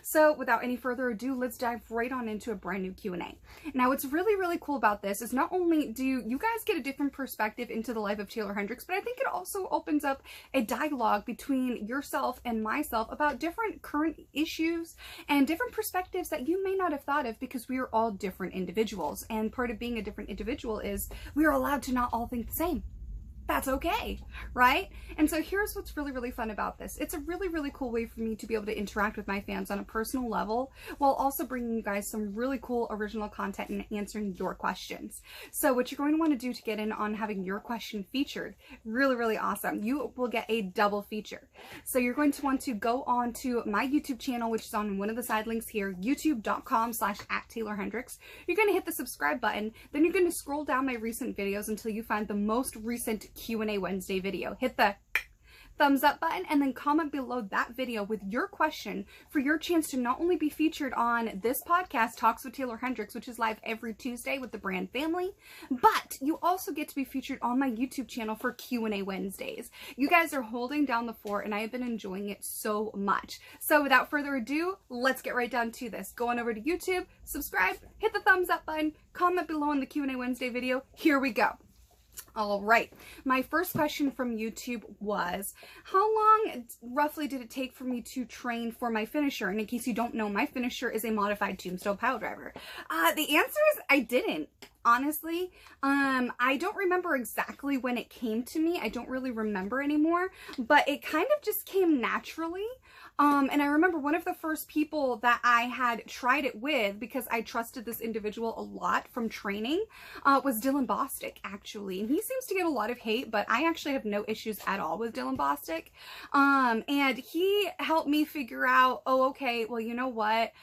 So without any further ado, let's dive right on into a brand new Q&A. Now, what's really cool about this is not only do you guys get a different perspective into the life of Taeler Hendrix, but I think it also opens up a dialogue between yourself and myself about different current issues and different perspectives that you may not have thought of, because we are all different individuals. And part of being a different individual is we are allowed to not all think the same. That's okay, right? And so here's what's really fun about this. It's a really cool way for me to be able to interact with my fans on a personal level, while also bringing you guys some really cool original content and answering your questions. So what you're going to want to do to get in on having your question featured, really awesome, you will get a double feature. So you're going to want to go on to my YouTube channel, which is on one of the side links here, youtube.com/@TaelerHendrix. You're going to hit the subscribe button, then you're going to scroll down my recent videos until you find the most recent QnA Wednesday video. Hit the thumbs up button and then comment below that video with your question for your chance to not only be featured on this podcast, Talks with Taeler Hendrix, which is live every Tuesday with the brand family, but you also get to be featured on my YouTube channel for QnA Wednesdays. You guys are holding down the fort and I have been enjoying it so much. So without further ado, let's get right down to this. Go on over to YouTube, subscribe, hit the thumbs up button, comment below on the QnA Wednesday video. Here we go. All right, my first question from YouTube was, how long roughly did it take for me to train for my finisher? And in case you don't know, my finisher is a modified tombstone pile driver. The answer is I didn't. Honestly, I don't remember exactly when it came to me. I don't really remember anymore, but it kind of just came naturally. And I remember one of the first people that I had tried it with, because I trusted this individual a lot from training, was Dylan Bostic, actually. And he seems to get a lot of hate, but I actually have no issues at all with Dylan Bostic. And he helped me figure out, oh, okay, well, you know what,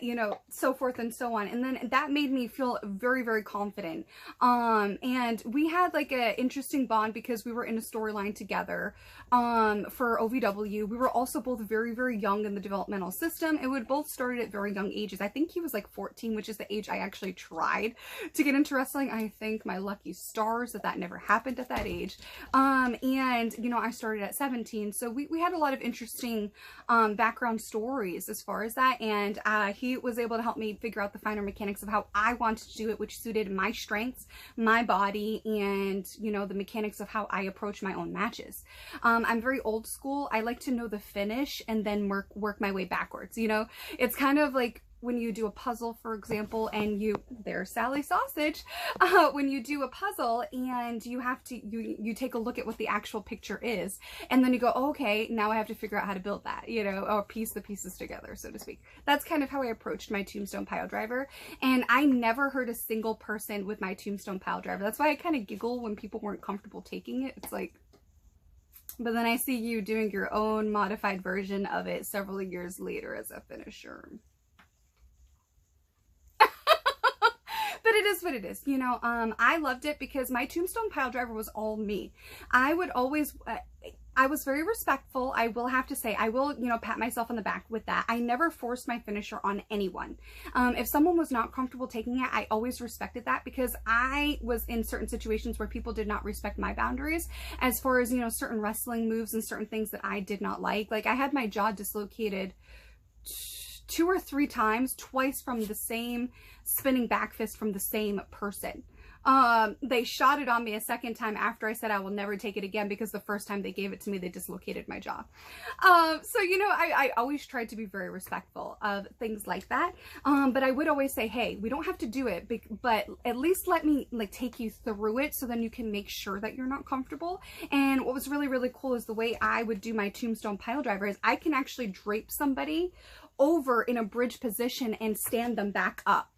you know, so forth and so on. And then that made me feel very confident. And we had like an interesting bond because we were in a storyline together for OVW. We were also both very young in the developmental system, and we both started at very young ages. I think he was like 14, which is the age I actually tried to get into wrestling. I thank my lucky stars that never happened at that age. And you know, I started at 17, so we had a lot of interesting background stories as far as that, and he was able to help me figure out the finer mechanics of how I wanted to do it, which suited my strengths, my body, and you know, the mechanics of how I approach my own matches. I'm very old school. I like to know the finish and then work my way backwards. You know, it's kind of like when you do a puzzle, for example, and there's Sally Sausage, when you do a puzzle and you have to, you take a look at what the actual picture is, and then you go, oh, okay, now I have to figure out how to build that, you know, or piece the pieces together, so to speak. That's kind of how I approached my tombstone pile driver, and I never hurt a single person with my tombstone pile driver. That's why I kind of giggle when people weren't comfortable taking it. It's like, but then I see you doing your own modified version of it several years later as a finisher. But it is what it is, you know. I loved it because my tombstone pile driver was all me. I would always, I was very respectful. I will have to say, I will, you know, pat myself on the back with that. I never forced my finisher on anyone. If someone was not comfortable taking it, I always respected that, because I was in certain situations where people did not respect my boundaries as far as, you know, certain wrestling moves and certain things that I did not like. Like, I had my jaw dislocated 2 or 3 times, twice from the same spinning back fist from the same person. They shot it on me a second time after I said I will never take it again, because the first time they gave it to me, they dislocated my jaw. So, you know, I always tried to be very respectful of things like that. But I would always say, hey, we don't have to do it, but at least let me like take you through it, so then you can make sure that you're not comfortable. And what was really cool is the way I would do my tombstone pile driver is I can actually drape somebody over in a bridge position and stand them back up.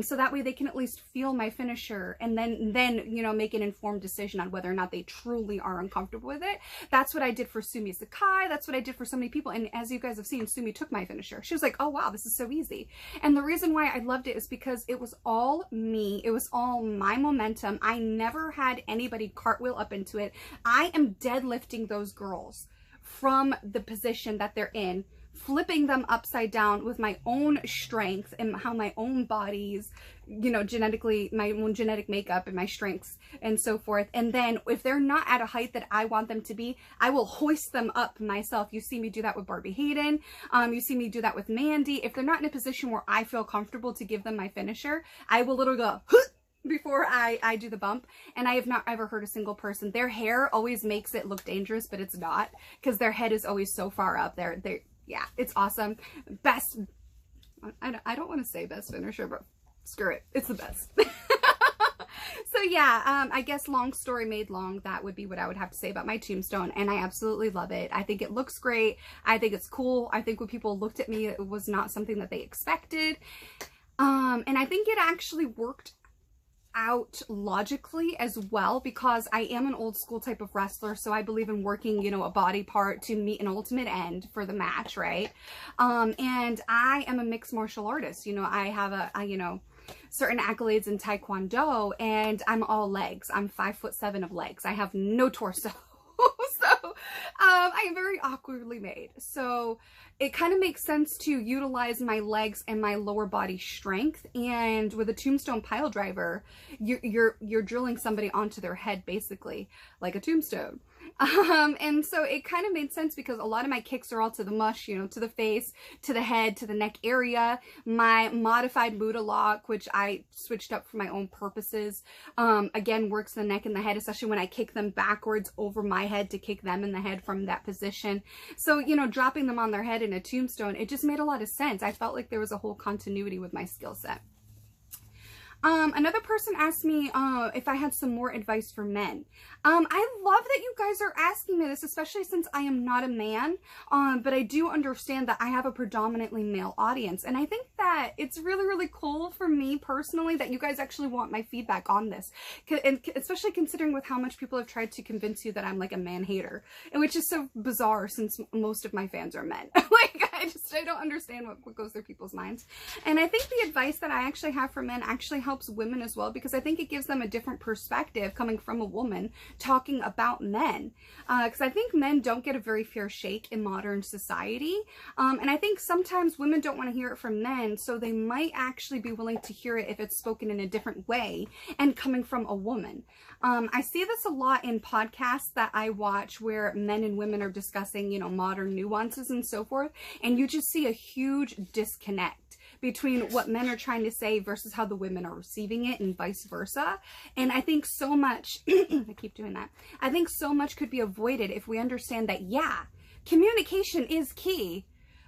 So that way they can at least feel my finisher, and then you know, make an informed decision on whether or not they truly are uncomfortable with it. That's what I did for Sumi Sakai. That's what I did for so many people. And as you guys have seen, Sumi took my finisher. She was like, oh wow, this is so easy. And the reason why I loved it is because it was all me. It was all my momentum. I never had anybody cartwheel up into it. I am deadlifting those girls from the position that they're in flipping them upside down with my own strength and how my own body's, you know, genetically, my own genetic makeup and my strengths and so forth. And then if they're not at a height that I want them to be, I will hoist them up myself. You see me do that with Barbie Hayden. You see me do that with Mandy. If they're not in a position where I feel comfortable to give them my finisher, I will literally go before I do the bump. And I have not ever heard a single person. Their hair always makes it look dangerous, but it's not, because their head is always so far up there. Yeah, it's awesome. Best, I don't want to say best finisher, but screw it. It's the best. So yeah, I guess long story made long, that would be what I would have to say about my tombstone. And I absolutely love it. I think it looks great. I think it's cool. I think when people looked at me, it was not something that they expected. And I think it actually worked out logically as well, because I am an old school type of wrestler, so I believe in working, you know, a body part to meet an ultimate end for the match, right? And I am a mixed martial artist. You know, I have you know, certain accolades in Taekwondo, and I'm all legs. I'm 5'7" of legs. I have no torso. So I am very awkwardly made. So it kind of makes sense to utilize my legs and my lower body strength. And with a tombstone pile driver, you're drilling somebody onto their head, basically, like a tombstone. And so it kind of made sense, because a lot of my kicks are all to the mush, you know, to the face, to the head, to the neck area. My modified Buddha lock, which I switched up for my own purposes, again, works the neck and the head, especially when I kick them backwards over my head to kick them in the head from that position. So, you know, dropping them on their head in a tombstone, it just made a lot of sense. I felt like there was a whole continuity with my skill set. Another person asked me if I had some more advice for men. I love that you guys are asking me this, especially since I am not a man, but I do understand that I have a predominantly male audience. And I think that it's really, really cool for me personally that you guys actually want my feedback on this. And especially considering with how much people have tried to convince you that I'm like a man hater, and which is so bizarre since most of my fans are men. Like, I don't understand what goes through people's minds. And I think the advice that I actually have for men actually helps women as well, because I think it gives them a different perspective coming from a woman talking about men. Because I think men don't get a very fair shake in modern society. And I think sometimes women don't want to hear it from men, so they might actually be willing to hear it if it's spoken in a different way and coming from a woman. I see this a lot in podcasts that I watch where men and women are discussing, you know, modern nuances and so forth, and you just see a huge disconnect between what men are trying to say versus how the women are receiving it, and vice versa. And I think so much, I keep doing that, I think so much could be avoided if we understand that, yeah, communication is key.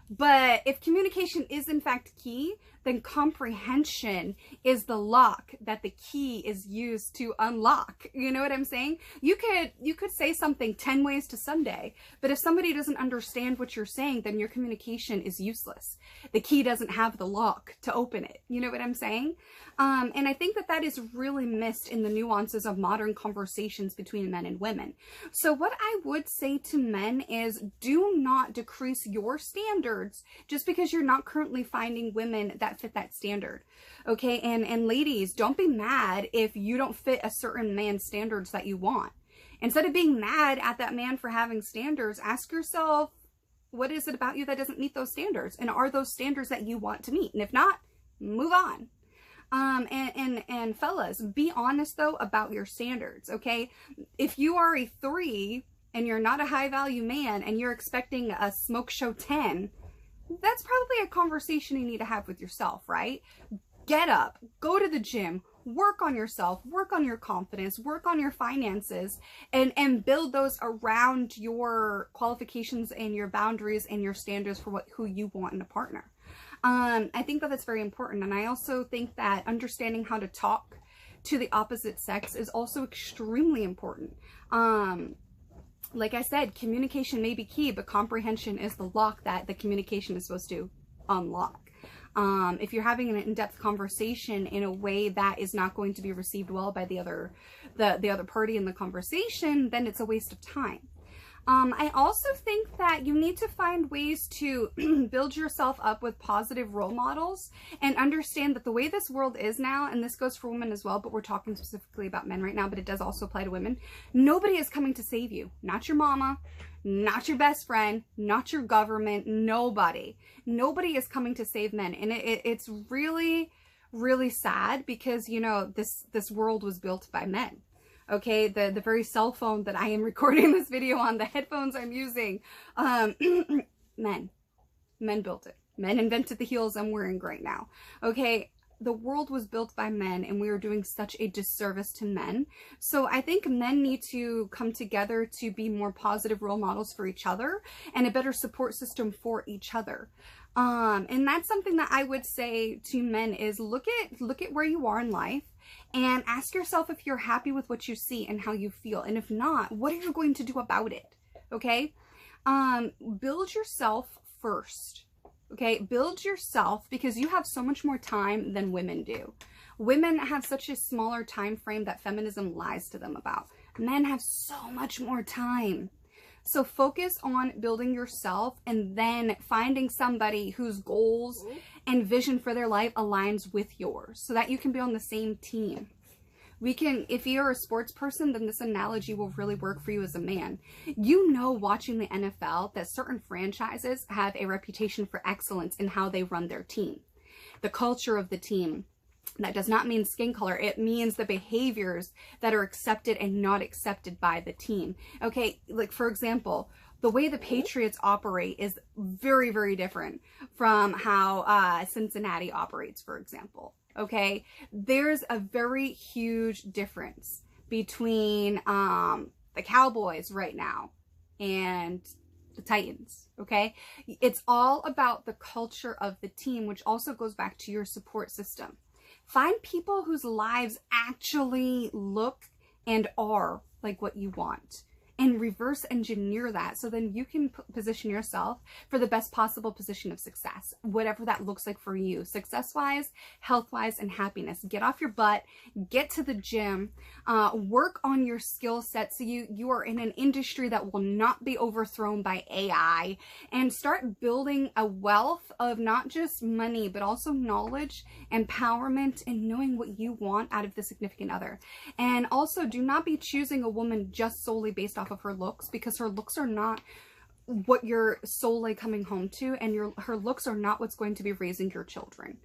But if communication is in fact key, then comprehension is the lock that the key is used to unlock. You know what I'm saying? You could say something 10 ways to Sunday, but if somebody doesn't understand what you're saying, then your communication is useless. The key doesn't have the lock to open it. You know what I'm saying? And I think that that is really missed in the nuances of modern conversations between men and women. So what I would say to men is, do not decrease your standards just because you're not currently finding women that fit that standard. Okay, and ladies, don't be mad if you don't fit a certain man's standards that you want. Instead of being mad at that man for having standards, ask yourself, what is it about you that doesn't meet those standards? And are those standards that you want to meet? And if not, move on. And fellas, be honest though about your standards, okay? If you are a 3 and you're not a high value man and you're expecting a smoke show 10, that's probably a conversation you need to have with yourself, right? Get up, go to the gym, work on yourself, work on your confidence, work on your finances, and build those around your qualifications and your boundaries and your standards for who you want in a partner. I think that that's very important. And I also think that understanding how to talk to the opposite sex is also extremely important. Like I said, communication may be key, but comprehension is the lock that the communication is supposed to unlock. If you're having an in-depth conversation in a way that is not going to be received well by the other party in the conversation, then it's a waste of time. I also think that you need to find ways to build yourself up with positive role models and understand that the way this world is now, and this goes for women as well, but we're talking specifically about men right now, but it does also apply to women. Nobody is coming to save you. Not your mama, not your best friend, not your government, nobody. Nobody is coming to save men. And it's really, really sad because, you know, this world was built by men. Okay, the very cell phone that I am recording this video on, the headphones I'm using, men built it. Men invented the heels I'm wearing right now. Okay, the world was built by men and we are doing such a disservice to men. So I think men need to come together to be more positive role models for each other and a better support system for each other. And that's something that I would say to men is look at where you are in life and ask yourself if you're happy with what you see and how you feel. And if not, what are you going to do about it? Okay? Build yourself first. Okay? Build yourself because you have so much more time than women do. Women have such a smaller time frame that feminism lies to them about. Men have so much more time. So focus on building yourself and then finding somebody whose goals and vision for their life aligns with yours so that you can be on the same team. If you're a sports person, then this analogy will really work for you as a man. You know, watching the NFL, that certain franchises have a reputation for excellence in how they run their team. The culture of the team. That does not mean skin color. It means the behaviors that are accepted and not accepted by the team. Okay, like for example, the way the Patriots operate is very, very different from how Cincinnati operates, for example. Okay, there's a very huge difference between the Cowboys right now and the Titans. Okay, it's all about the culture of the team, which also goes back to your support system. Find people whose lives actually look and are like what you want and reverse engineer that so then you can position yourself for the best possible position of success, whatever that looks like for you, success-wise, health-wise, and happiness. Get off your butt, get to the gym, work on your skill set so you are in an industry that will not be overthrown by AI, and start building a wealth of not just money, but also knowledge, empowerment, and knowing what you want out of the significant other. And also, do not be choosing a woman just solely based off of her looks, because her looks are not what you're solely coming home to, and her looks are not what's going to be raising your children.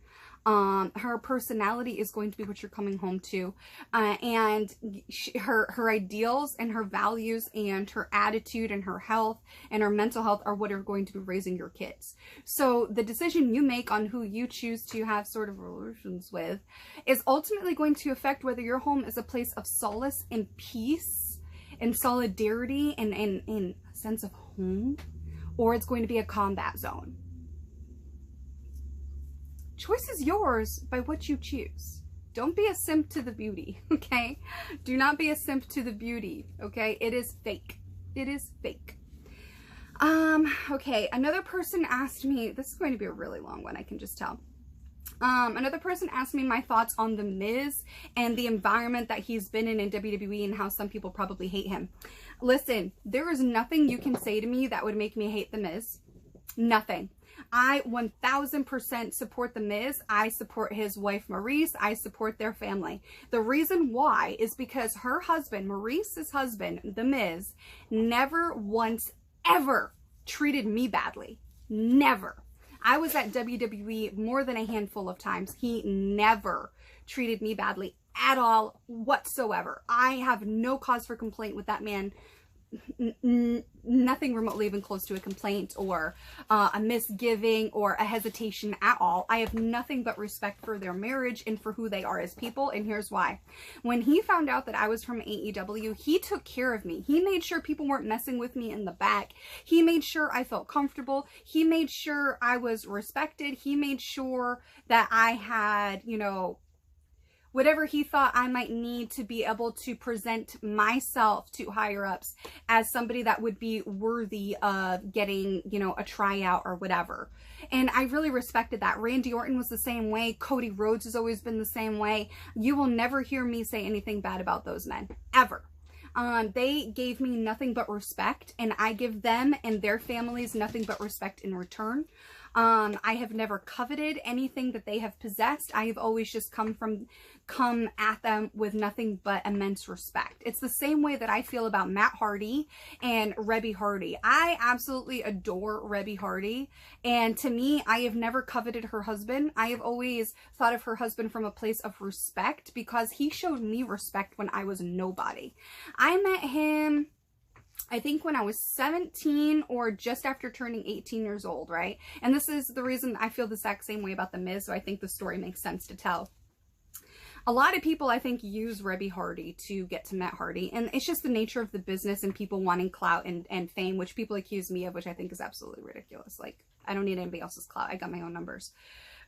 Her personality is going to be what you're coming home to, and her ideals and her values and her attitude and her health and her mental health are what are going to be raising your kids. So the decision you make on who you choose to have sort of relations with is ultimately going to affect whether your home is a place of solace and peace and solidarity and a sense of home, or it's going to be a combat zone. Choice is yours by what you choose. Don't be a simp to the beauty, okay? Do not be a simp to the beauty, okay? It is fake. It is fake. Okay, another person asked me, this is going to be a really long one, I can just tell. Another person asked me my thoughts on The Miz and the environment that he's been in WWE and how some people probably hate him. Listen, there is nothing you can say to me that would make me hate The Miz. Nothing. I 1000% support The Miz. I support his wife, Maurice. I support their family. The reason why is because her husband, Maurice's husband, The Miz, never once ever treated me badly. Never. I was at WWE more than a handful of times. He never treated me badly at all whatsoever. I have no cause for complaint with that man. Nothing remotely even close to a complaint or a misgiving or a hesitation at all. I have nothing but respect for their marriage and for who they are as people, and here's why. When he found out that I was from AEW, he took care of me. He made sure people weren't messing with me in the back. He made sure I felt comfortable. He made sure I was respected. He made sure that I had, you know, whatever he thought I might need to be able to present myself to higher ups as somebody that would be worthy of getting, you know, a tryout or whatever. And I really respected that. Randy Orton was the same way. Cody Rhodes has always been the same way. You will never hear me say anything bad about those men, ever. They gave me nothing but respect, and I give them and their families nothing but respect in return. I have never coveted anything that they have possessed. I have always just come at them with nothing but immense respect. It's the same way that I feel about Matt Hardy and Rebby Hardy. I absolutely adore Rebby Hardy, and to me, I have never coveted her husband. I have always thought of her husband from a place of respect because he showed me respect when I was nobody. I met him, I think, when I was 17 or just after turning 18 years old, right? And this is the reason I feel the exact same way about The Miz, so I think the story makes sense to tell. A lot of people, I think, use Rebby Hardy to get to Matt Hardy, and it's just the nature of the business and people wanting clout and fame, which people accuse me of, which I think is absolutely ridiculous. Like, I don't need anybody else's clout. I got my own numbers.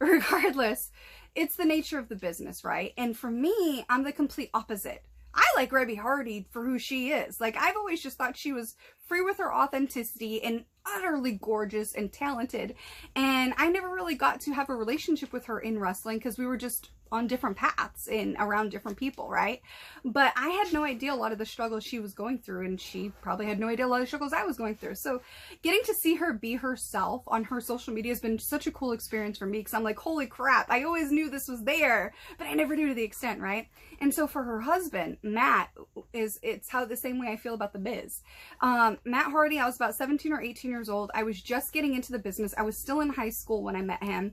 Regardless, it's the nature of the business, right? And for me, I'm the complete opposite. I like Rebby Hardy for who she is. Like, I've always just thought she was free with her authenticity and utterly gorgeous and talented. And I never really got to have a relationship with her in wrestling because we were just on different paths and around different people, right? But I had no idea a lot of the struggles she was going through, and she probably had no idea a lot of the struggles I was going through. So getting to see her be herself on her social media has been such a cool experience for me, because I'm like, holy crap, I always knew this was there, but I never knew to the extent, right? And so for her husband, Matt, it's how the same way I feel about The Miz. Matt Hardy, I was about 17 or 18 years old. I was just getting into the business. I was still in high school when I met him.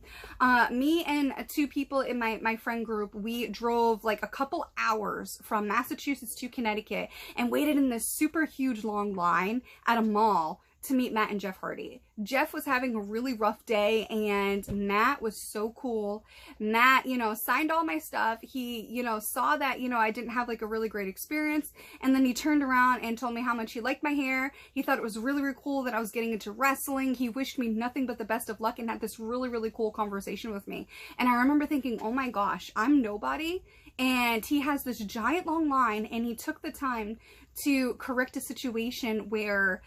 Me and two people in my friend group, we drove like a couple hours from Massachusetts to Connecticut and waited in this super huge long line at a mall to meet Matt and Jeff Hardy. Jeff was having a really rough day, and Matt was so cool. Matt, you know, signed all my stuff. He, you know, saw that, you know, I didn't have like a really great experience, and then he turned around and told me how much he liked my hair. He thought it was really, really cool that I was getting into wrestling. He wished me nothing but the best of luck and had this really, really cool conversation with me. And I remember thinking, oh my gosh, I'm nobody, and he has this giant long line, and he took the time to correct a situation where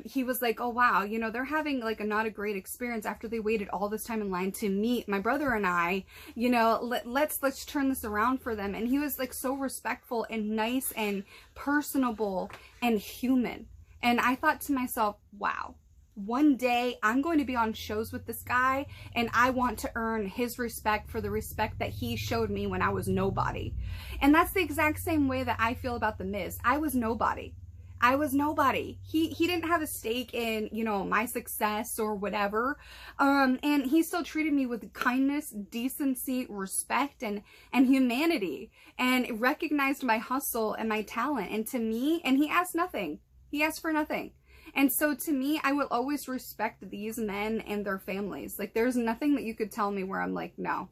he was like, oh wow, you know, they're having like not a great experience after they waited all this time in line to meet my brother and I, you know, let's turn this around for them. And he was like so respectful and nice and personable and human. And I thought to myself, wow, one day I'm going to be on shows with this guy, and I want to earn his respect for the respect that he showed me when I was nobody. And that's the exact same way that I feel about The Miz. I was nobody. I was nobody. He didn't have a stake in, you know, my success or whatever. And he still treated me with kindness, decency, respect, and humanity, and recognized my hustle and my talent. And to me, and he asked nothing. He asked for nothing. And so to me, I will always respect these men and their families. Like, there's nothing that you could tell me where I'm like, no,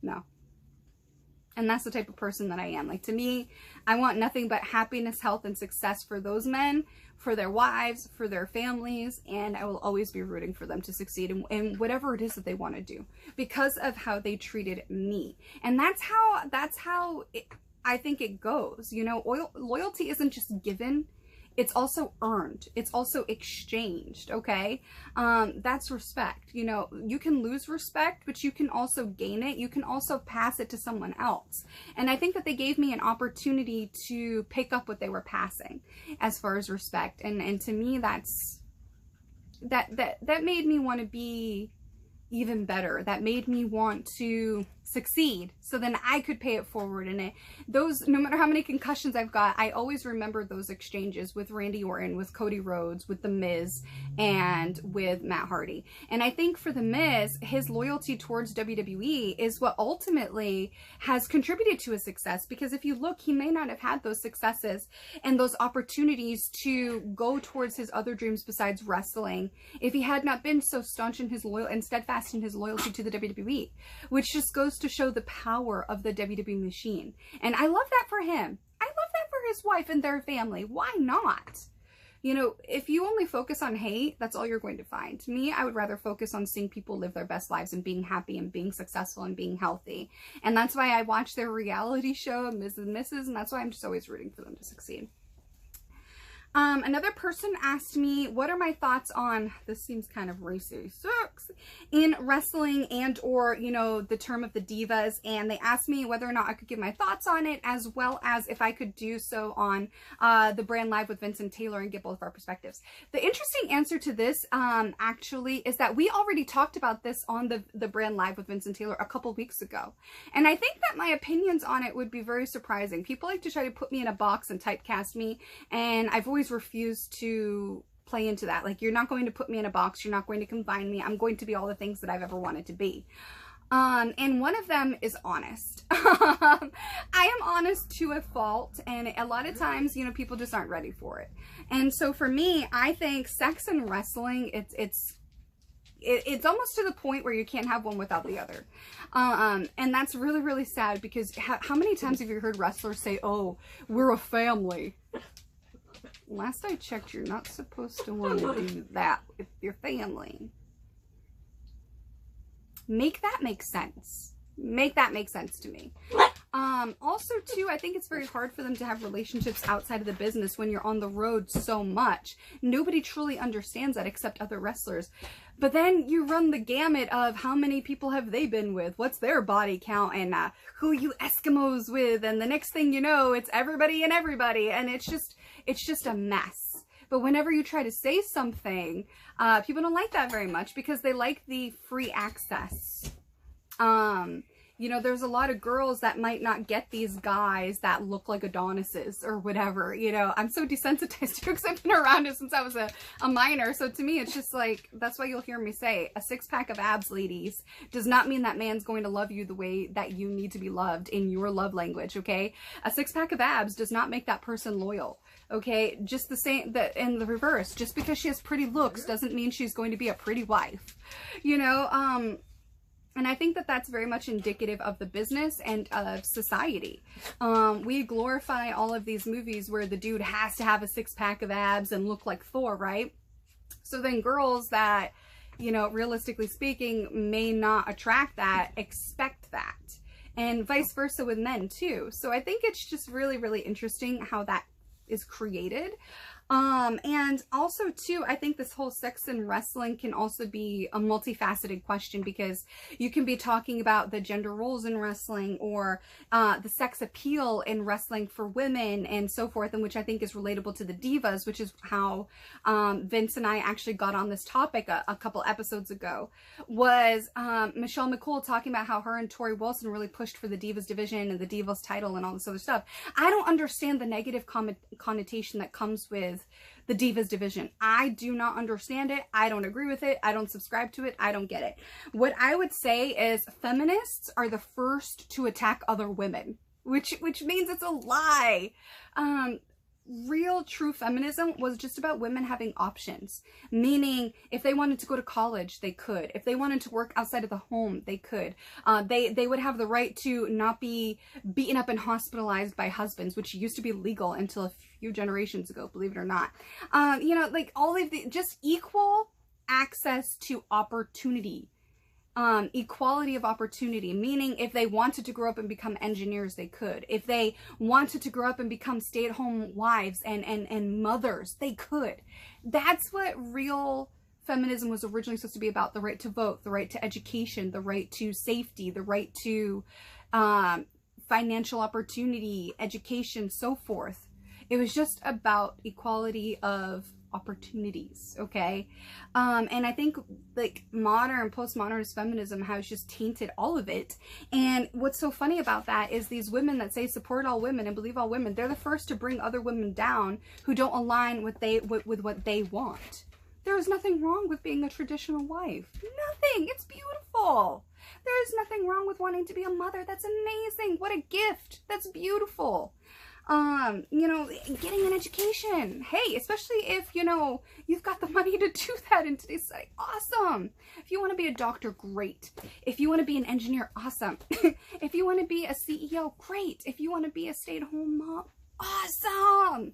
no. And that's the type of person that I am. Like, to me, I want nothing but happiness, health, and success for those men, for their wives, for their families, and I will always be rooting for them to succeed in whatever it is that they want to do because of how they treated me. And that's how I think it goes. You know, loyalty isn't just given. It's also earned. It's also exchanged, okay? That's respect. You know, you can lose respect, but you can also gain it. You can also pass it to someone else. And I think that they gave me an opportunity to pick up what they were passing as far as respect. And to me, that made me want to be even better. That made me want to succeed, so then I could pay it forward. And those, no matter how many concussions I've got, I always remember those exchanges with Randy Orton, with Cody Rhodes, with The Miz, and with Matt Hardy. And I think for The Miz, his loyalty towards WWE is what ultimately has contributed to his success, because if you look, he may not have had those successes and those opportunities to go towards his other dreams besides wrestling if he had not been so staunch in his and steadfast in his loyalty to the WWE, which just goes to show the power of the WWE machine. And I love that for him. I love that for his wife and their family. Why not? You know, if you only focus on hate, that's all you're going to find. To me, I would rather focus on seeing people live their best lives and being happy and being successful and being healthy. And that's why I watch their reality show, Ms. and Mrs., and that's why I'm just always rooting for them to succeed. Another person asked me, what are my thoughts on, this seems kind of racist, in wrestling and or, you know, the term of the divas, and they asked me whether or not I could give my thoughts on it, as well as if I could do so on the brand live with Vince and Taylor and get both of our perspectives. The interesting answer to this actually is that we already talked about this on the brand live with Vince and Taylor a couple weeks ago, and I think that my opinions on it would be very surprising. People like to try to put me in a box and typecast me, and I've always refused to play into that. Like, you're not going to put me in a box, you're not going to confine me. I'm going to be all the things that I've ever wanted to be. And one of them is honest. I am honest to a fault, and a lot of times, you know, people just aren't ready for it. And so for me, I think sex and wrestling, it's almost to the point where you can't have one without the other. And that's really, really sad, because how many times have you heard wrestlers say, oh, we're a family? Last I checked, you're not supposed to want to do that with your family. Make that make sense. Make that make sense to me. Also, too, I think it's very hard for them to have relationships outside of the business when you're on the road so much. Nobody truly understands that except other wrestlers. But then you run the gamut of how many people have they been with, what's their body count, and who you Eskimos with, and the next thing you know, it's everybody and everybody, and it's just a mess. But whenever you try to say something, people don't like that very much, because they like the free access. You know, there's a lot of girls that might not get these guys that look like Adonises or whatever. You know, I'm so desensitized to it because I've been around it since I was a minor. So to me, it's just like, that's why you'll hear me say, a six-pack of abs, ladies, does not mean that man's going to love you the way that you need to be loved in your love language, okay? A six-pack of abs does not make that person loyal, okay? Just the same, in the reverse, just because she has pretty looks doesn't mean she's going to be a pretty wife, you know? And I think that that's very much indicative of the business and of society. We glorify all of these movies where the dude has to have a six-pack of abs and look like Thor, right? So then girls that, you know, realistically speaking, may not attract that, expect that. And vice versa with men, too. So I think it's just really, really interesting how that is created. And also too, I think this whole sex and wrestling can also be a multifaceted question, because you can be talking about the gender roles in wrestling, or the sex appeal in wrestling for women and so forth, and which I think is relatable to the divas, which is how Vince and I actually got on this topic a couple episodes ago, was Michelle McCool talking about how her and Tori Wilson really pushed for the divas division and the divas title and all this other stuff. I don't understand the negative connotation that comes with the divas division. I do not understand it. I don't agree with it. I don't subscribe to it. I don't get it. What I would say is feminists are the first to attack other women, which means it's a lie. Real true feminism was just about women having options, meaning if they wanted to go to college, they could. If they wanted to work outside of the home, they could. They would have the right to not be beaten up and hospitalized by husbands, which used to be legal until a few generations ago, believe it or not. You know, like all of the, just equal access to opportunity. Equality of opportunity, meaning if they wanted to grow up and become engineers, they could. If they wanted to grow up and become stay-at-home wives and mothers, they could. That's what real feminism was originally supposed to be about: the right to vote, the right to education, the right to safety, the right to financial opportunity, education, so forth. It was just about equality of opportunities, okay? And I think like modern, postmodernist feminism has just tainted all of it. And what's so funny about that is these women that say support all women and believe all women, they're the first to bring other women down who don't align with what they want. There is nothing wrong with being a traditional wife. Nothing. It's beautiful. There is nothing wrong with wanting to be a mother. That's amazing. What a gift. That's beautiful. You know, getting an education. Hey, especially if, you know, you've got the money to do that in today's society. Awesome. If you want to be a doctor, great. If you want to be an engineer, awesome. If you want to be a CEO, great. If you want to be a stay-at-home mom, awesome.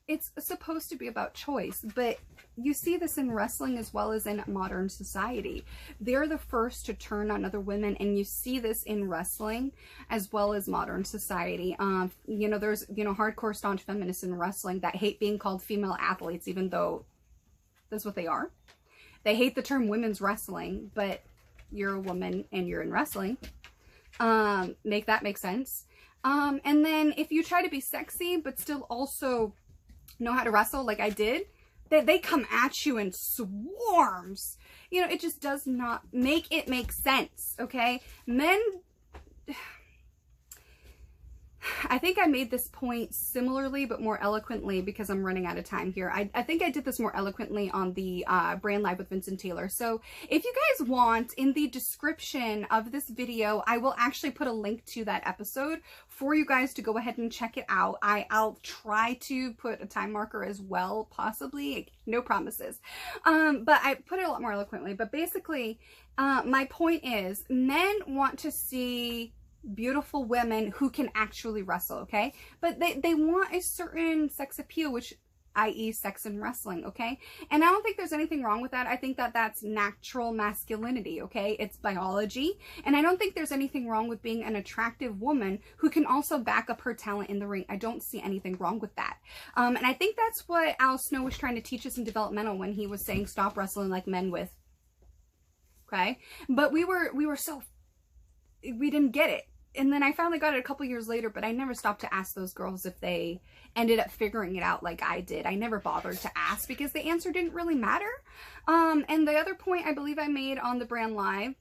It's supposed to be about choice, but you see this in wrestling as well as in modern society. They're the first to turn on other women, and you see this in wrestling as well as modern society. You know, there's, you know, hardcore staunch feminists in wrestling that hate being called female athletes, even though that's what they are. They hate the term women's wrestling, but you're a woman and you're in wrestling. Make that make sense. And then if you try to be sexy, but still also know how to wrestle like I did, they come at you in swarms. You know, it just does not make it make sense, okay? Men, I think I made this point similarly, but more eloquently because I'm running out of time here. I think I did this more eloquently on the Brand Live with Vince and Taeler. So if you guys want, in the description of this video, I will actually put a link to that episode for you guys to go ahead and check it out. I'll try to put a time marker as well, possibly. No promises. But I put it a lot more eloquently. But basically, my point is, men want to see beautiful women who can actually wrestle, okay? But they want a certain sex appeal, which i.e. sex and wrestling, okay? And I don't think there's anything wrong with that. I think that that's natural masculinity, okay? It's biology. And I don't think there's anything wrong with being an attractive woman who can also back up her talent in the ring. I don't see anything wrong with that. And I think that's what Al Snow was trying to teach us in developmental when he was saying stop wrestling like men with, okay? But we didn't get it. And then I finally got it a couple years later, but I never stopped to ask those girls if they ended up figuring it out like I did. I never bothered to ask because the answer didn't really matter. And the other point I believe I made on the Brand Live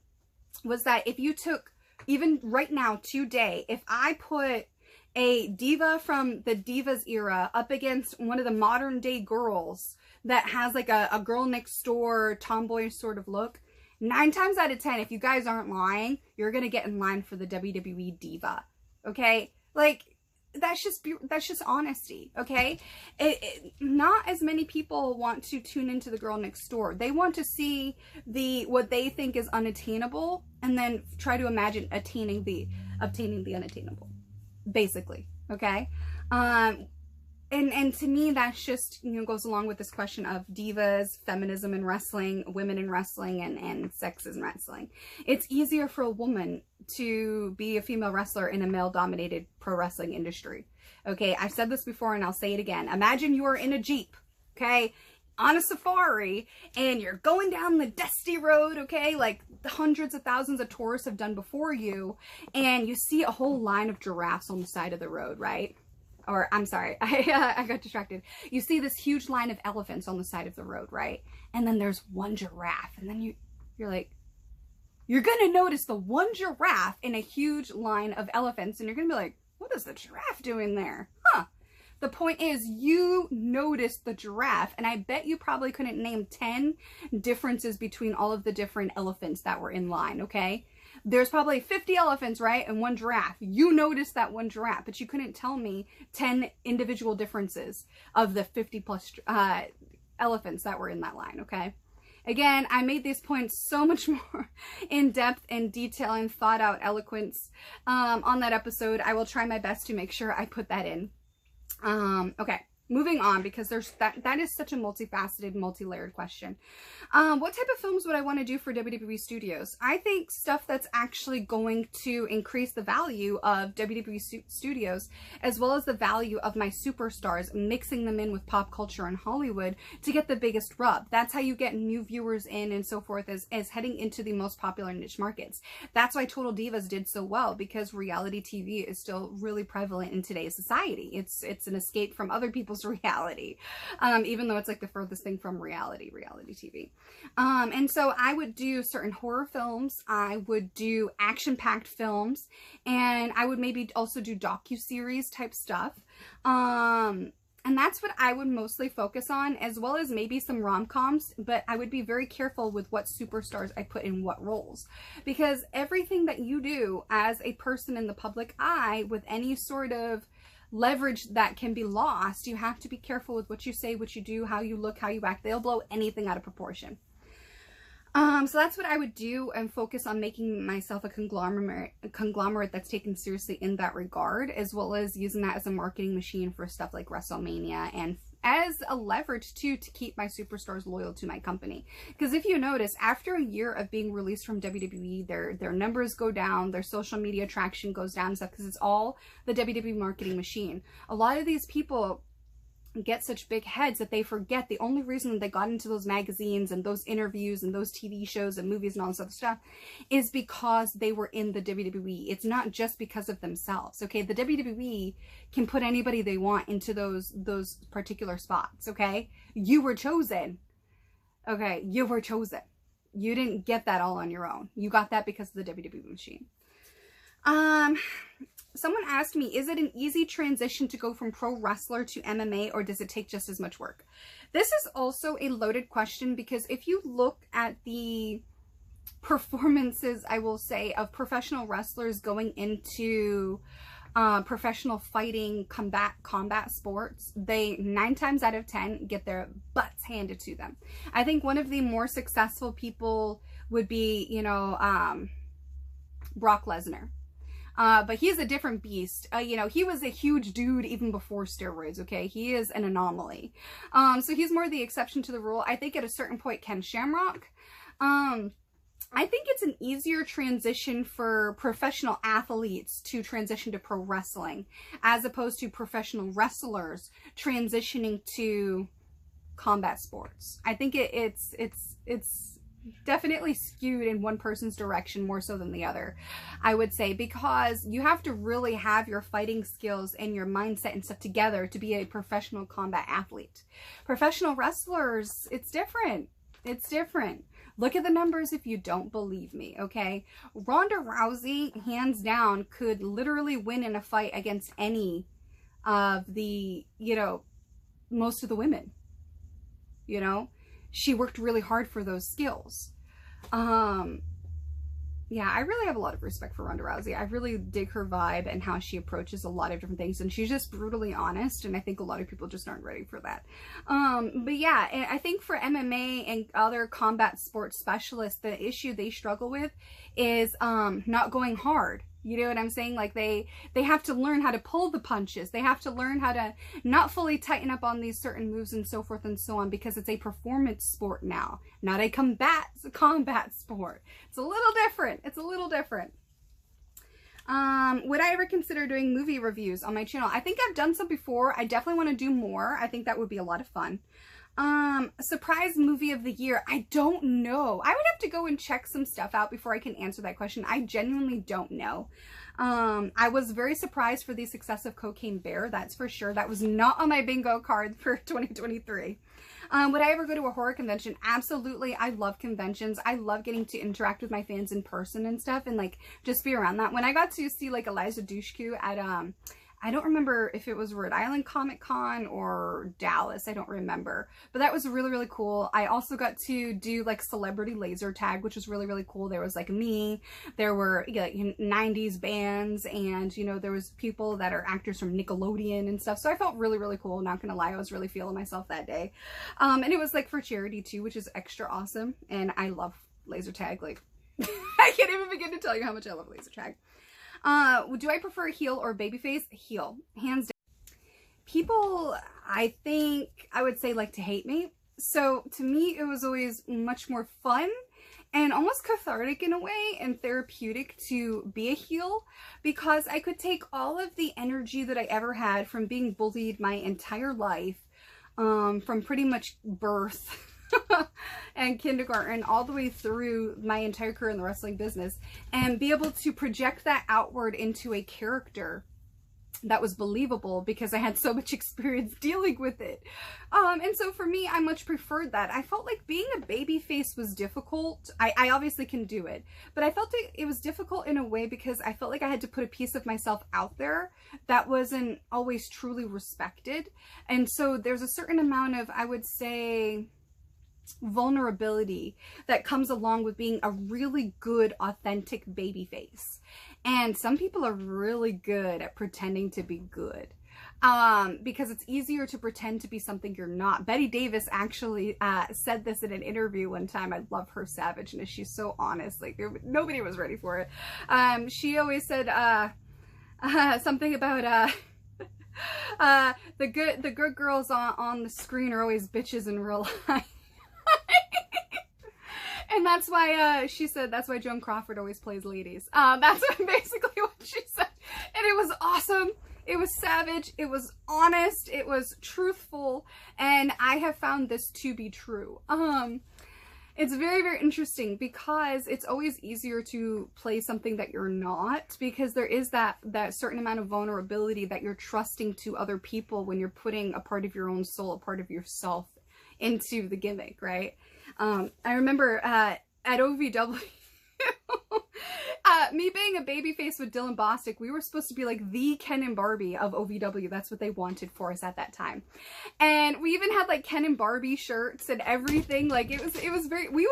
was that if you took, even right now, today, if I put a diva from the Divas era up against one of the modern day girls that has like a girl next door tomboy sort of look, 9 times out of 10, if you guys aren't lying, you're going to get in line for the WWE Diva. Okay? Like, that's just honesty. Okay? Not as many people want to tune into the girl next door. They want to see what they think is unattainable and then try to imagine obtaining the unattainable. Basically. Okay? And to me, that's just, you know, goes along with this question of divas, feminism in wrestling, women in wrestling, and sex in wrestling. It's easier for a woman to be a female wrestler in a male-dominated pro wrestling industry. Okay, I've said this before and I'll say it again. Imagine you are in a Jeep, okay, on a safari, and you're going down the dusty road, okay, like the hundreds of thousands of tourists have done before you, and you see a whole line of giraffes on the side of the road, right? Or, I'm sorry, I got distracted. You see this huge line of elephants on the side of the road, right? And then there's one giraffe. And then you're like, you're going to notice the one giraffe in a huge line of elephants. And you're going to be like, what is the giraffe doing there? Huh. The point is, you noticed the giraffe. And I bet you probably couldn't name 10 differences between all of the different elephants that were in line, okay? There's probably 50 elephants, right? And one giraffe. You noticed that one giraffe, but you couldn't tell me 10 individual differences of the 50 plus elephants that were in that line, okay? Again, I made these points so much more in depth and detail and thought out eloquence on that episode. I will try my best to make sure I put that in. Okay. Moving on, because that is such a multifaceted, multi-layered question. What type of films would I want to do for WWE Studios? I think stuff that's actually going to increase the value of WWE Studios, as well as the value of my superstars, mixing them in with pop culture and Hollywood to get the biggest rub. That's how you get new viewers in and so forth, as heading into the most popular niche markets. That's why Total Divas did so well, because reality TV is still really prevalent in today's society. It's an escape from other people's reality, even though it's like the furthest thing from reality TV. And so I would do certain horror films, I would do action-packed films, and I would maybe also do docu-series type stuff. And that's what I would mostly focus on, as well as maybe some rom-coms, but I would be very careful with what superstars I put in what roles, because everything that you do as a person in the public eye with any sort of leverage that can be lost, you have to be careful with what you say, what you do, how you look, how you act. They'll blow anything out of proportion. So that's what I would do, and focus on making myself a conglomerate that's taken seriously in that regard, as well as using that as a marketing machine for stuff like WrestleMania, and as a leverage too to keep my superstars loyal to my company. Because if you notice, after a year of being released from WWE, their numbers go down, their social media traction goes down and stuff, because it's all the WWE marketing machine. A lot of these people get such big heads that they forget the only reason that they got into those magazines and those interviews and those TV shows and movies and all this other stuff is because they were in the WWE. It's not just because of themselves, okay? The WWE can put anybody they want into those particular spots, okay? You were chosen, okay? You were chosen. You didn't get that all on your own. You got that because of the WWE machine. Someone asked me, is it an easy transition to go from pro wrestler to MMA, or does it take just as much work? This is also a loaded question, because if you look at the performances, I will say, of professional wrestlers going into professional fighting combat sports, they 9 times out of 10 get their butts handed to them. I think one of the more successful people would be, you know, Brock Lesnar. But he's a different beast. You know, he was a huge dude even before steroids, okay? He is an anomaly. So he's more the exception to the rule. I think at a certain point, Ken Shamrock. I think it's an easier transition for professional athletes to transition to pro wrestling, as opposed to professional wrestlers transitioning to combat sports. I think it's definitely skewed in one person's direction more so than the other, I would say, because you have to really have your fighting skills and your mindset and stuff together to be a professional combat athlete. Professional wrestlers, it's different. It's different. Look at the numbers if you don't believe me, okay? Ronda Rousey, hands down, could literally win in a fight against any of the, you know, most of the women, you know? She worked really hard for those skills. Yeah, I really have a lot of respect for Ronda Rousey. I really dig her vibe and how she approaches a lot of different things. And she's just brutally honest. And I think a lot of people just aren't ready for that. But yeah, and I think for MMA and other combat sports specialists, the issue they struggle with is not going hard. You know what I'm saying? Like they have to learn how to pull the punches. They have to learn how to not fully tighten up on these certain moves and so forth and so on, because it's a performance sport now, not a combat sport. It's a little different. It's a little different. Would I ever consider doing movie reviews on my channel? I think I've done some before. I definitely want to do more. I think that would be a lot of fun. Surprise movie of the year. I don't know. I would have to go and check some stuff out before I can answer that question. I genuinely don't know. I was very surprised for the success of Cocaine Bear. That's for sure. That was not on my bingo card for 2023. Would I ever go to a horror convention? Absolutely. I love conventions. I love getting to interact with my fans in person and stuff, and like just be around that. When I got to see like Eliza Dushku at I don't remember if it was Rhode Island Comic Con or Dallas. I don't remember. But that was really, really cool. I also got to do like celebrity laser tag, which was really, really cool. There was like me. There were like 90s bands, and, you know, there was people that are actors from Nickelodeon and stuff. So I felt really, really cool. Not gonna lie, I was really feeling myself that day. And it was like for charity too, which is extra awesome. And I love laser tag. Like, I can't even begin to tell you how much I love laser tag. Do I prefer heel or babyface? Heel, hands down. People, I think, I would say, like to hate me. So to me, it was always much more fun and almost cathartic in a way, and therapeutic to be a heel, because I could take all of the energy that I ever had from being bullied my entire life, from pretty much birth and kindergarten all the way through my entire career in the wrestling business, and be able to project that outward into a character that was believable, because I had so much experience dealing with it. And so for me, I much preferred that. I felt like being a baby face was difficult. I obviously can do it, but I felt it was difficult in a way because I felt like I had to put a piece of myself out there that wasn't always truly respected. And so there's a certain amount of, I would say, vulnerability that comes along with being a really good, authentic baby face. And some people are really good at pretending to be good, because it's easier to pretend to be something you're not. Betty Davis actually said this in an interview one time. I love her savageness. She's so honest. Like, nobody was ready for it. She always said something about the good girls on the screen are always bitches in real life. And that's why she said that's why Joan Crawford always plays ladies. That's basically what she said. And it was awesome. It was savage, it was honest, it was truthful, and I have found this to be true. It's very, very interesting because it's always easier to play something that you're not, because there is that certain amount of vulnerability that you're trusting to other people when you're putting a part of your own soul, a part of yourself into the gimmick, right? I remember at OVW, me being a babyface with Dylan Bostic, we were supposed to be like the Ken and Barbie of OVW. That's what they wanted for us at that time. And we even had like Ken and Barbie shirts and everything. Like it was very, we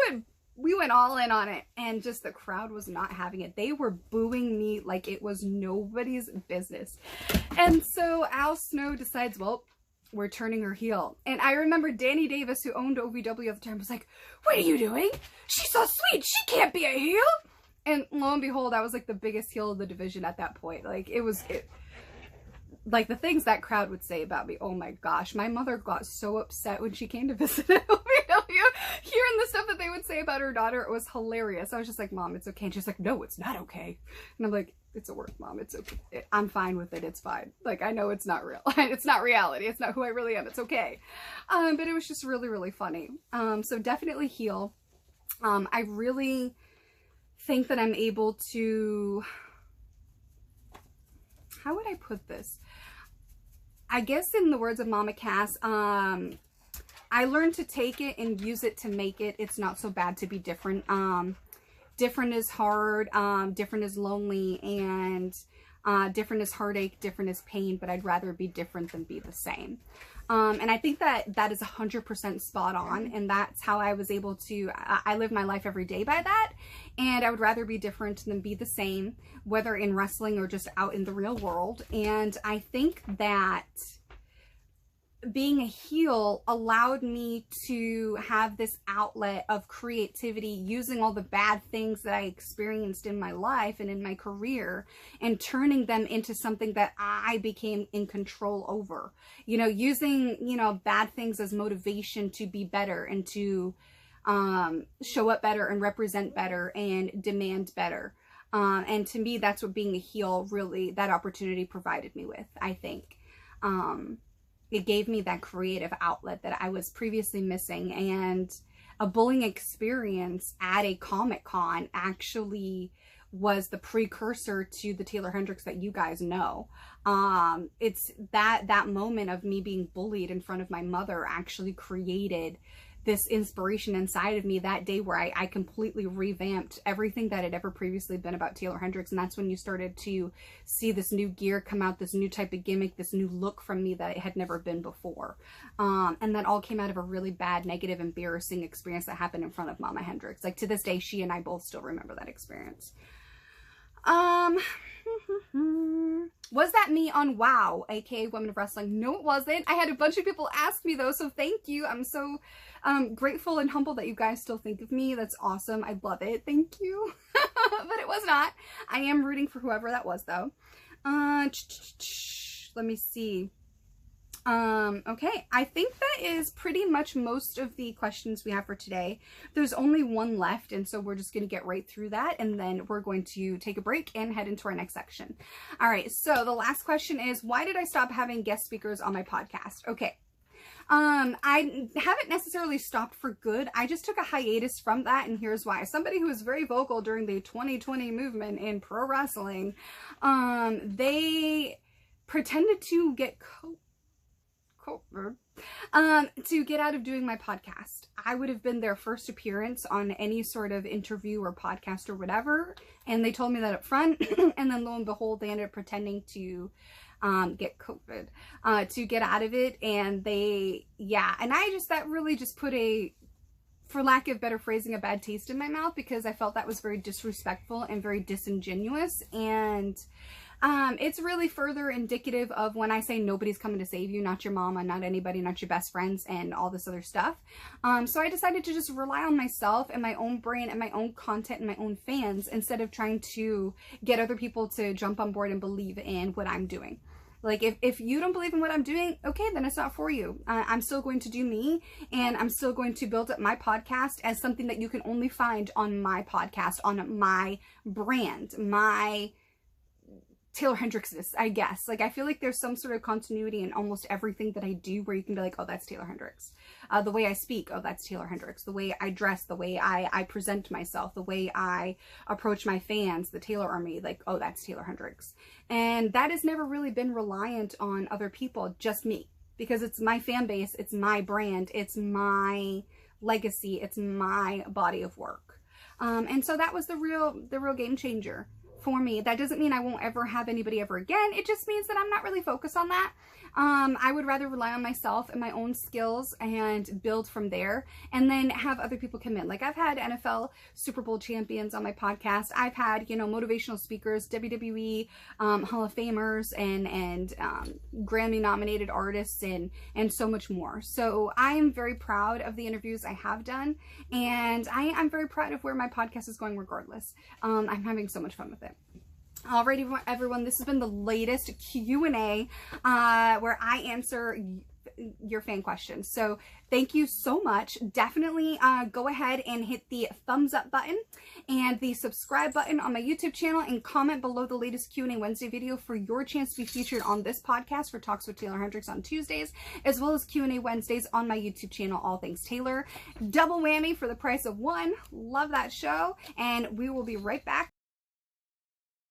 went all in on it, and just the crowd was not having it. They were booing me like it was nobody's business. And so Al Snow decides, well, we're turning her heel. And I remember Danny Davis, who owned OVW at the time, was like, what are you doing? She's so sweet. She can't be a heel. And lo and behold, I was like the biggest heel of the division at that point. Like like the things that crowd would say about me, oh my gosh. My mother got so upset when she came to visit at OVW. Hearing the stuff that they would say about her daughter, it was hilarious. I was just like, Mom, it's okay. And she's like, no, it's not okay. And I'm like, it's a work, Mom. It's okay. I'm fine with it. It's fine. Like, I know it's not real. It's not reality. It's not who I really am. It's okay. But it was just really, really funny. So definitely heel. I really think that I'm able to, how would I put this? I guess in the words of Mama Cass, I learned to take it and use it to make it. It's not so bad to be different. Different is hard, different is lonely, and different is heartache, different is pain, but I'd rather be different than be the same. And I think that is 100% spot on, and that's how I was able to, I live my life every day by that, and I would rather be different than be the same, whether in wrestling or just out in the real world. And I think that being a heel allowed me to have this outlet of creativity, using all the bad things that I experienced in my life and in my career and turning them into something that I became in control over. You know, using, you know, bad things as motivation to be better and to show up better and represent better and demand better. And to me, that's what being a heel really, that opportunity provided me with, I think. It gave me that creative outlet that I was previously missing, and a bullying experience at a Comic-Con actually was the precursor to the Taeler Hendrix that you guys know. It's that moment of me being bullied in front of my mother actually created this inspiration inside of me that day, where I completely revamped everything that had ever previously been about Taeler Hendrix. And that's when you started to see this new gear come out, this new type of gimmick, this new look from me that it had never been before. And that all came out of a really bad, negative, embarrassing experience that happened in front of Mama Hendrix. Like, to this day, she and I both still remember that experience. Was that me on WOW, aka Women of Wrestling? No, it wasn't. I had a bunch of people ask me though, so thank you. I'm so grateful and humble that you guys still think of me. That's awesome. I love it. Thank you. But it was not. I am rooting for whoever that was though. Let me see. Okay, I think that is pretty much most of the questions we have for today. There's only one left, and so we're just going to get right through that, and then we're going to take a break and head into our next section. All right, so the last question is, why did I stop having guest speakers on my podcast? Okay. I haven't necessarily stopped for good. I just took a hiatus from that, and here's why. Somebody who was very vocal during the 2020 movement in pro wrestling, they pretended to get to get out of doing my podcast. I would have been their first appearance on any sort of interview or podcast or whatever, and they told me that up front, and then lo and behold, they ended up pretending to get COVID, to get out of it, and and that really just put for lack of better phrasing, a bad taste in my mouth, because I felt that was very disrespectful and very disingenuous, and it's really further indicative of when I say nobody's coming to save you, not your mama, not anybody, not your best friends, and all this other stuff. So I decided to just rely on myself and my own brain and my own content and my own fans, instead of trying to get other people to jump on board and believe in what I'm doing. Like, if you don't believe in what I'm doing, okay, then it's not for you. I'm still going to do me, and I'm still going to build up my podcast as something that you can only find on my podcast, on my brand, my Taeler Hendrix-ness, I guess. Like, I feel like there's some sort of continuity in almost everything that I do where you can be like, oh, that's Taeler Hendrix. The way I speak, oh, that's Taeler Hendrix. The way I dress, the way I present myself, the way I approach my fans, the Taeler Army, like, oh, that's Taeler Hendrix. And that has never really been reliant on other people, just me. Because it's my fan base, it's my brand, it's my legacy, it's my body of work. And so that was the real game changer for me. That doesn't mean I won't ever have anybody ever again. It just means that I'm not really focused on that. I would rather rely on myself and my own skills and build from there, and then have other people come in. Like, I've had NFL Super Bowl champions on my podcast. I've had, you know, motivational speakers, WWE Hall of Famers, and Grammy nominated artists, and so much more. So I am very proud of the interviews I have done, and I'm very proud of where my podcast is going regardless. I'm having so much fun with it. Alrighty, everyone, this has been the latest Q&A where I answer your fan questions. So thank you so much. Definitely go ahead and hit the thumbs up button and the subscribe button on my YouTube channel, and comment below the latest QnA Wednesday video for your chance to be featured on this podcast for Talks with Taeler Hendrix on Tuesdays, as well as QnA Wednesdays on my YouTube channel, All Things Taeler. Double whammy for the price of one. Love that show, and we will be right back.